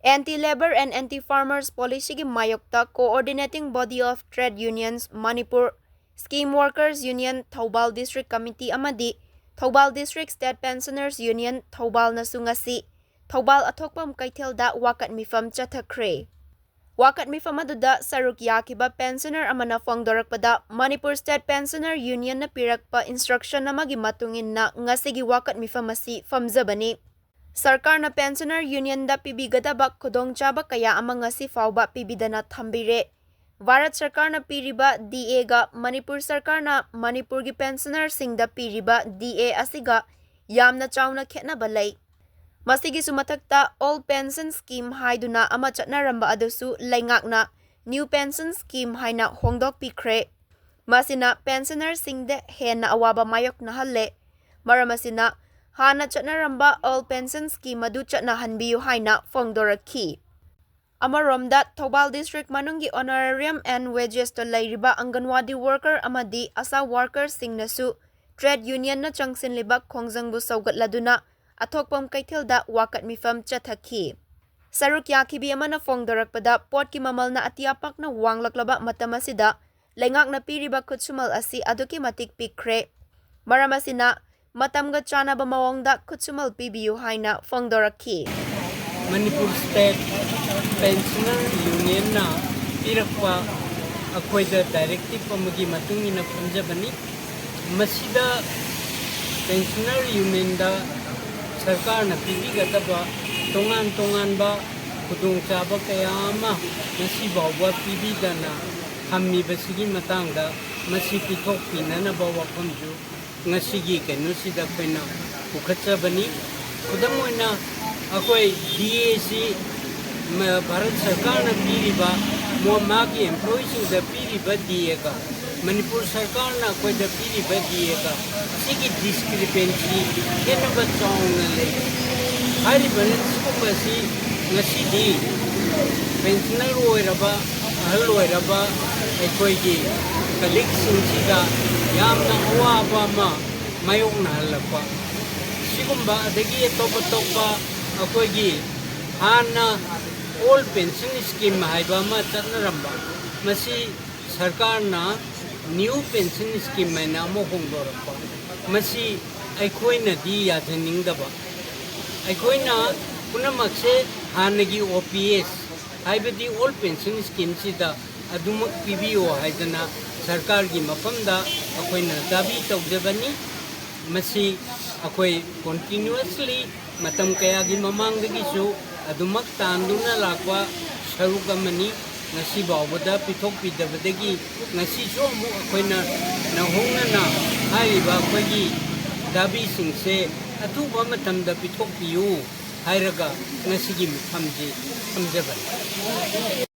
Anti-labor and anti-farmers policy gi mayokta coordinating body of trade unions Manipur Scheme Workers Union Thoubal District Committee amadi Thoubal District State Pensioners Union Thoubal nasu ngasi Thoubal athokpam kaithelda wakat mipham chatthakhre. Wakat mipham aduda saruk yakiba pensioner amana fongdorakpada Manipur State Pensioner Union na pirakpa instruction amagi matungin na ngasigi wakat mipham asi famjabani. Sarkar na pensioner union da pibigadaba khudongchaba kaya amang ngasi fauba pibidana thambire. Bharat Sarkar na piriba DA ga Manipur Sarkar na Manipur gi pensioner singda piriba DA asiga yamna chauna khetnaba lay. Masigi sumathakta All Pension Scheme haiduna ama chatnaramba adusu laingakna New Pension Scheme haina hongdok pikre. Masina pensioner singde henna awaba mayok na halle. Maramasina Hana chatnaramba All Pension Scheme adu chatnahanbiyu haina fongdorakhi. Amaromda Thoubal District manungi honorarium and wages to lairiba Anganwadi worker amadi asa workers singnasu trade union na changsinliba khongjangbu saugatladuna athokpam kaithelda wakat mipham chathakhi. Saruk yakibi amana fongdorakpada pot ki mamal na atiapak na wanglaklaba matam asida lengak na piriba kutsumal asi aduki matik pikre. Maramasina Matamga chana ba mawangda kutsumal pibiyu haina fongdorakhi. Manipur State Pensioner Union na irakwa akoida directive amagi matungina punjabani masida Pensioner Union da sarkar na pibigataba tongan ba khudongchaba kaya ama masi bawba pibidana hammi basigi matangda masi pithok pinana ba wafamju ngasigi kenusida koina ukhatchabani khudam oina akoi DAC Bharat Sarkar na piriba mo magi employees da piriba DA ka Manipur Sarkar na akoi da piriba DA ka sigi discrepancy kenaba chauna le hari balance ko basi ngasidi pensioner oiraba ahal oiraba akoi gi collection sida yamna awaba ma mayong nahalapa sigumba adagi topa akoigi hana old pension scheme haiba ma chatnaramba masi sarkar na new pension scheme na mo hongdorapa masi aikoina di yajaningdaba aikoina punamakse hanagi OPS haibadi old pension scheme sida adumak PBO haidana sarkar gi mafamda akoina dabi tawjabani masi akoi continuously matam kaya gi mamangdagi su adumak tanduna lakwa sarukamani ngasi bawbada pithok pidabadagi ngasi so mu akoina nahongna na haiba akoigi dabi singse atuba matamda pithok piyu hairaga ngasi gi famji samjabani